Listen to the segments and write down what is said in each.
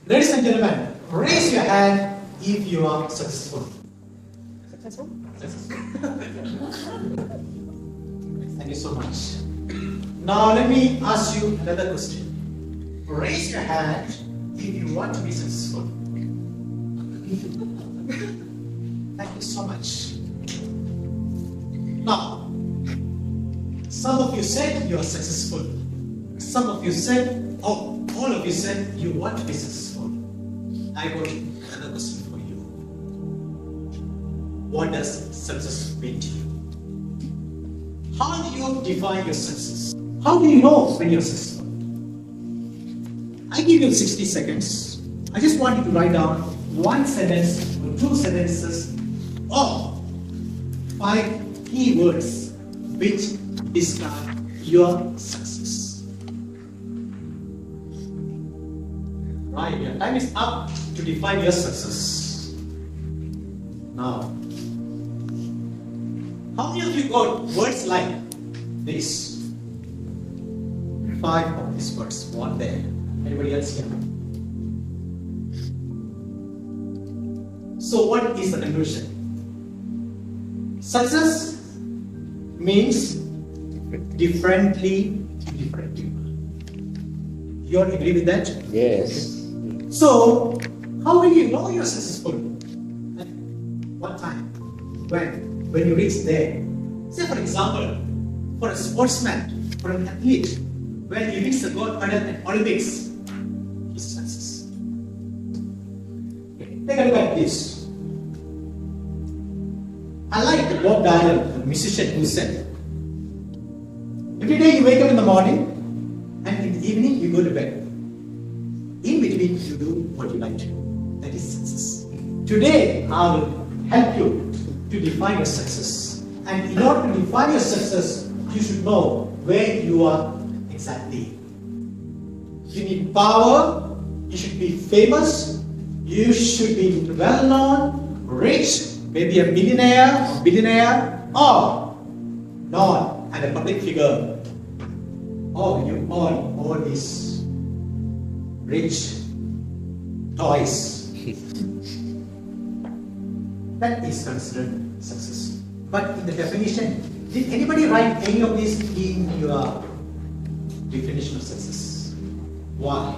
Ladies and gentlemen, raise your hand if you are successful. Successful? Thank you so much. Now let me ask you another question. Raise your hand if you want to be successful. Thank you so much. Now, some of you said you are successful. Some of you said, oh, all of you said you want to be successful. I got another question for you. What does success mean to you? How do you define your success? How do you know when you're successful? I give you 60 seconds. I just want you to write down one sentence or two sentences or 5 key words which describe your success. Right, your time is up to define your success. Now, how many of you got words like this? 5 of these words, one there. Anybody else here? So what is the conclusion? Success means differently to different people. You all agree with that? Yes. So, how will you know you're successful? At what time? When you reach there. Say for example, for a sportsman, for an athlete, when he wins the gold medal at Olympics, he's a success. Okay, take a look at this. I like Bob Dylan, the musician, who said, every day you wake up in the morning and in the evening you go to bed. In between you do what you like to do. That is success. Today I will help you to define your success. And in order to define your success, you should know where you are exactly. You need power, you should be famous, you should be well known, rich, maybe a millionaire or billionaire, or known and a public figure. Or you own all these rich toys. That is considered success. But in the definition, did anybody write any of these in your definition of success? Why?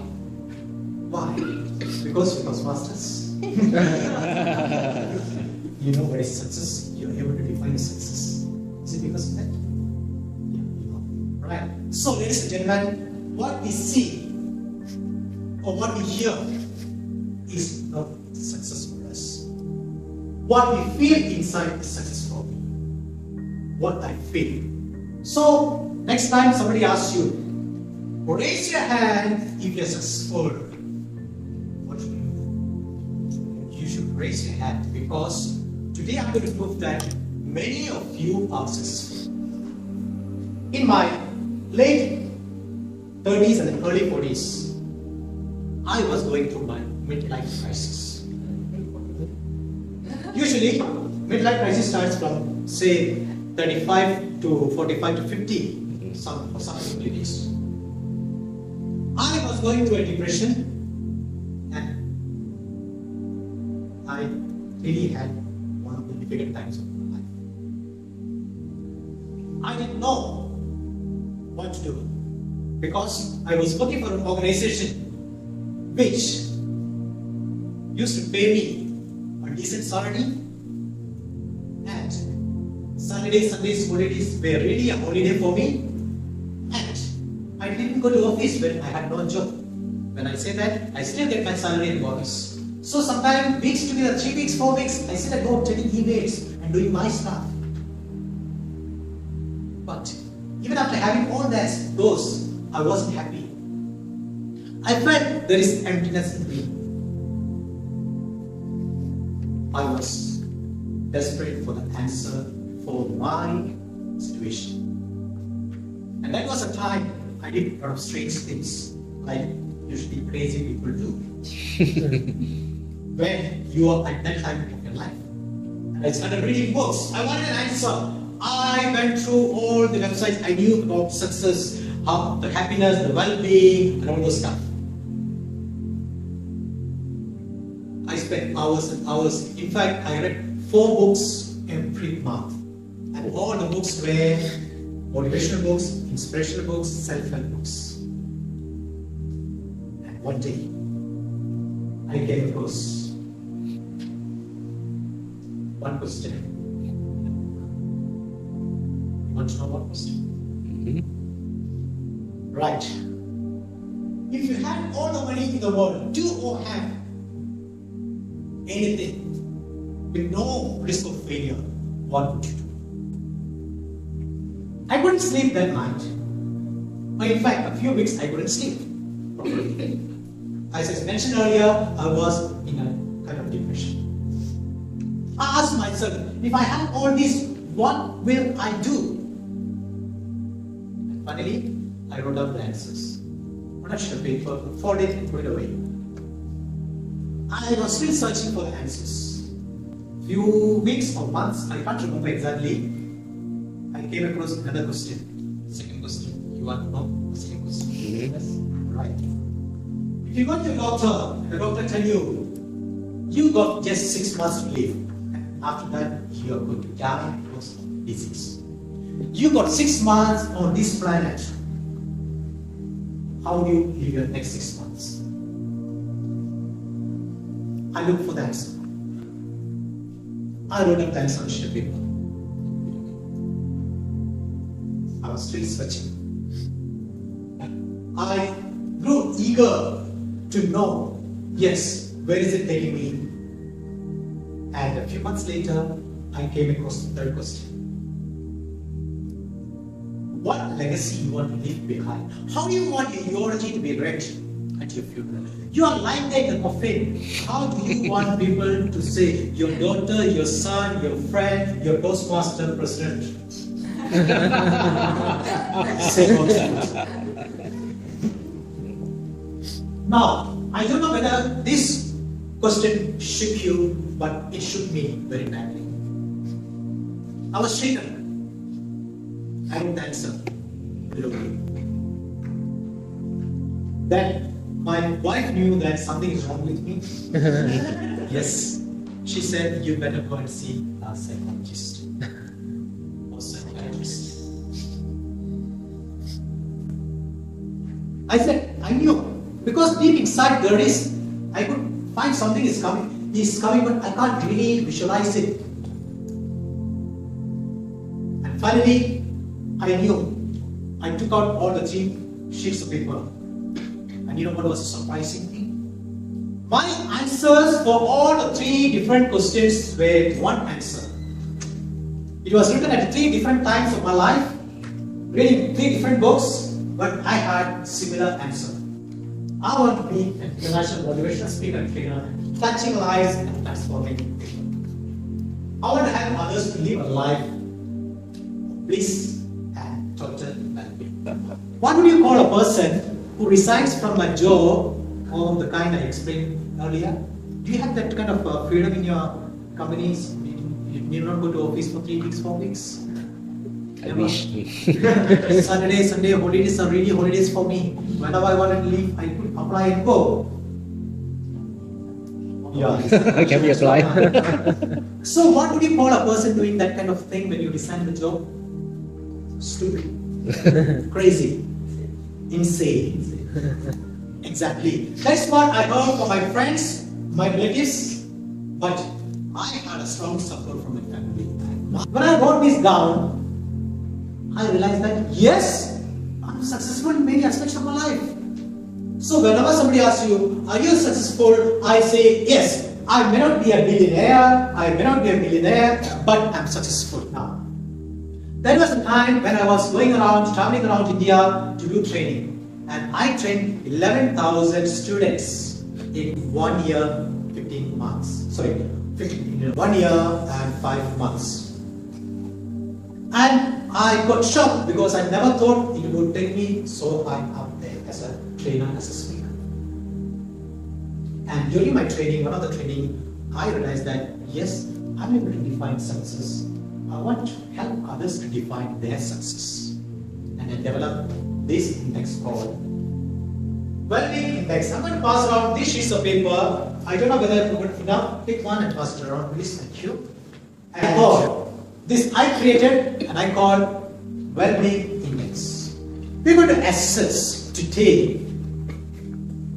Why? Because you was masters. You know what is success? You're able to define success. Is it because of that? Yeah, you know. Right. So, ladies and gentlemen, what we see or what we hear is not success for us. What we feel inside is success for me. What I feel. So, next time somebody asks you, raise your hand if you're successful. What should you do? You should raise your hand because today I'm going to prove that many of you are successful. In my late 30s and early 40s, I was going through my midlife crisis. Usually, midlife crisis starts from, say, 35 to 45 to 50, for some ladies. I was going through a depression and I really had one of the difficult times of my life. I didn't know what to do because I was working for an organization which used to pay me a decent salary, and Saturdays, Sundays, holidays were really a holiday for me, and I didn't go to office when I had no job. When I say that, I still get my salary and bonus. So sometimes weeks together, 3 weeks, 4 weeks, I sit at home checking emails and doing my stuff. But even after having all those, I wasn't happy. I felt there is emptiness in me. I was desperate for the answer for my situation. And that was a time I did a lot of strange things, like usually crazy people do. When you are at that time of your life. And I started reading books. I wanted an answer. I went through all the websites I knew about success, how the happiness, the well-being, and all those stuff. I spent hours and hours. In fact, I read 4 books every month. And all the books were motivational books, inspirational books, self-help books. And one day, I came across one question. You want to know what question? Right. If you had all the money in the world, do or have anything with no risk of failure, what would you do? I couldn't sleep that night. Or in fact, a few weeks I couldn't sleep. As I mentioned earlier, I was in a kind of depression. I asked myself, if I have all this, what will I do? And finally, I wrote down the answers. On a sheet of paper, folded and put it away. I was still searching for the answers. Few weeks or months, I can't remember exactly, I came across another question. Second question. You want to know the second question? Yes. Right. If you go to a doctor, the doctor tell you got just 6 months to live. And after that, you are going to die because of disease. You got 6 months on this planet. How do you live your next 6 months? I look for the answer. I wrote up the answer on a sheet of paper. I was still searching. I grew eager to know, yes, where is it taking me? And a few months later, I came across the third question. What legacy you want to leave behind? How do you want your eulogy to be read at your funeral? You are lying there in the coffin. How do you want people to say your daughter, your son, your friend, your Toastmaster president? Say no to that. Now, I don't know whether this question shook you, but it shook me very badly. I was shaken. I wrote the answer below. Then my wife knew that something is wrong with me. Yes, she said, you better go and see a psychologist or psychiatrist. I said, I knew, because deep inside there is, I could find something is coming, but I can't really visualize it. And finally, I knew. I took out all the 3 sheets of paper. And you know what was the surprising thing? My answers for all the 3 different questions were one answer. It was written at 3 different times of my life, reading 3 different books, but I had similar answer. I want to be an international motivational speaker and trainer, touching lives and transforming people. I want to help others to live a life of bliss and total well-being. What would you call a person who resigns from a job of the kind I explained earlier? Do you have that kind of freedom in your companies? You need not go to office for 3 weeks, 4 weeks? I wish. Saturday, Sunday holidays are really holidays for me. Whenever I wanted to leave, I could apply and go. Yeah. Can we apply? So what would you call a person doing that kind of thing when you resign the job? Stupid. Crazy. Insane. Exactly. That's what I heard from my friends, my relatives, but I had a strong support from my family. When I wrote this down, I realized that yes, I'm successful in many aspects of my life. So whenever somebody asks you, are you successful? I say yes. I may not be a billionaire, I may not be a millionaire, but I'm successful now. There was a time when I was going around, traveling around India to do training. And I trained 11,000 students in 1 year, 15 months. Sorry, 1 year and 5 months. And I got shocked because I never thought it would take me so high up there as a trainer, as a speaker. And during my training, one of the training, I realized that yes, I'm able to define success. I want to help others to define their success. And I developed this index called well-being index. I'm going to pass around these sheets of paper. I don't know whether it's good enough. Pick one and pass it around, please. Thank you. And this I created and I call well-being index. We're going to assess today.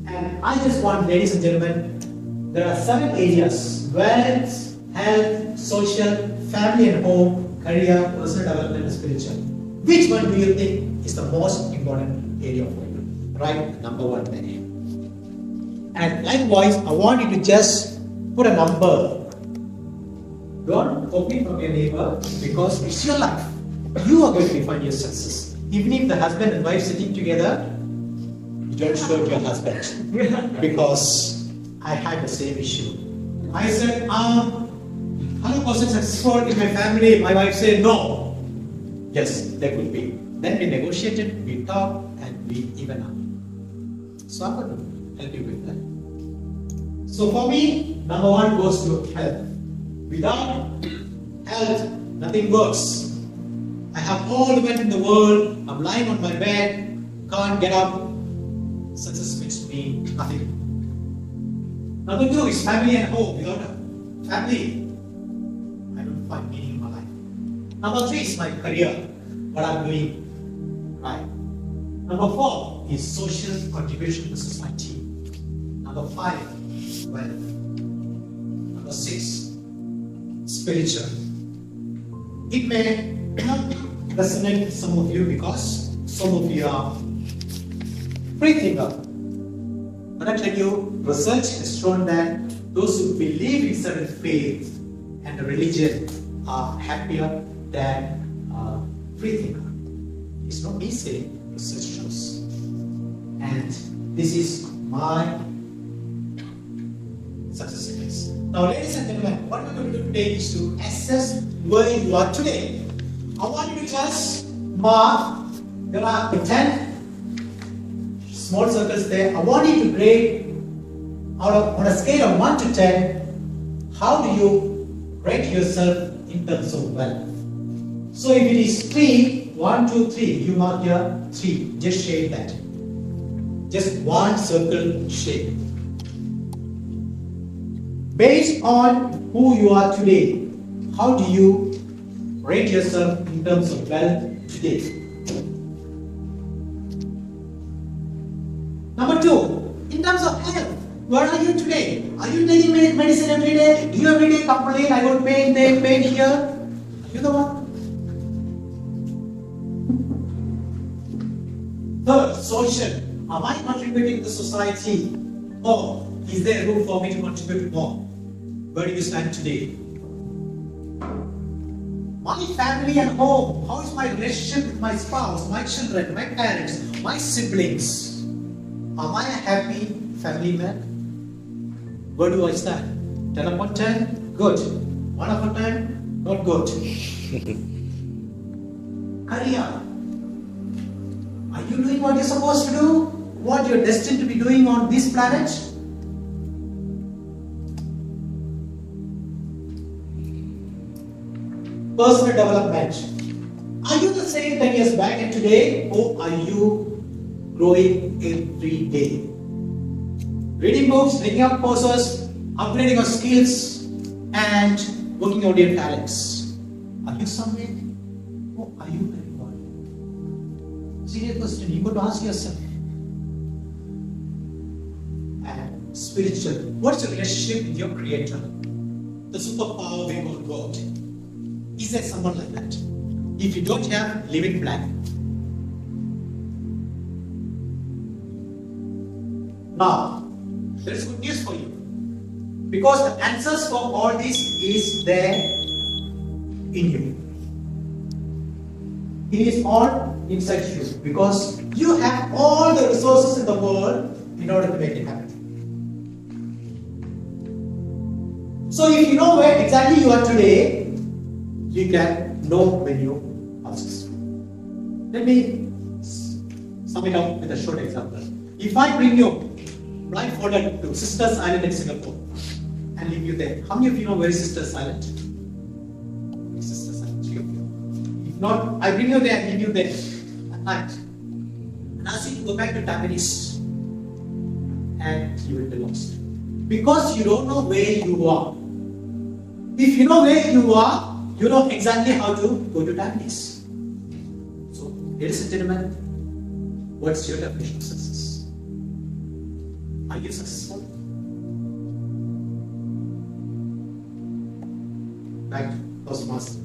And I just want, ladies and gentlemen, there are 7 areas: wealth, health, social, family and home, career, personal development, and spiritual. Which one do you think is the most important area for you? Write number 1 there. And likewise, I want you to just put a number. Don't copy from your neighbor because it's your life. You are going to define your success. Even if the husband and wife sitting together, you don't show it your husband. Because I had the same issue. I said, 100% successful in my family. My wife said, no. Yes, there could be. Then we negotiated, we talked, and we even up. So I'm going to help you with that. So for me, number 1 goes to health. Without health, nothing works. I have all the wealth in the world. I'm lying on my bed, can't get up. Success means to me nothing. Number 2 is family and home. Without a family, I don't find meaning in my life. Number 3 is my career, what I'm doing. Right. Number 4 is social contribution to society. Number 5, wealth. Number 6, spiritual. It may not resonate with some of you because some of you are free thinker. But I tell you, research has shown that those who believe in certain faith and religion are happier than free thinker. It's not me saying, research shows. And this is my success index. Now, ladies and gentlemen, what we're going to do today is to assess where you are today. I want you to just mark, there are 10 small circles there. I want you to grade on a scale of 1 to 10, how do you rate yourself in terms of wealth? So if it is 3, 1, 2, 3, you mark here 3. Just shade that. Just one circle shape. Based on who you are today, how do you rate yourself in terms of wealth today? Number 2, in terms of health, where are you today? Are you taking medicine every day? Do you every day complain, I got pain there, pain here? Are you the one? Third, social. Am I contributing to society? Or is there room for me to contribute more? Where do you stand today? My family and home. How is my relationship with my spouse, my children, my parents, my siblings? Am I a happy family man? Where do I stand? 10 upon 10? Good. 1 upon 10? Not good. Career. Are you doing what you're supposed to do? What you're destined to be doing on this planet? Personal development. Are you the same 10 years back and today, or are you growing every day? Reading books, taking up courses, upgrading your skills, and working on your talents. Are you somewhere? Or are you very good? Serious question, you got to ask yourself. And spiritual. What's your relationship with your Creator? The superpower we call God. Is there someone like that? If you don't have, leave it blank. Now, there is good news for you. Because the answers for all this is there in you. It is all inside you. Because you have all the resources in the world in order to make it happen. So if you know where exactly you are today, you can know when you are successful. Let me sum it up with a short example. If I bring you blindfolded to Sisters Island in Singapore and leave you there, how many of you know where is Sisters Island? Sisters Island, 3 of you. If not, I bring you there and leave you there at night and ask you to go back to Tampines. and you will be lost. Because you don't know where you are. If you know where you are, you know exactly how to go to darkness. So, ladies and gentlemen, what's your definition of success? Are you successful? Back to Toastmasters.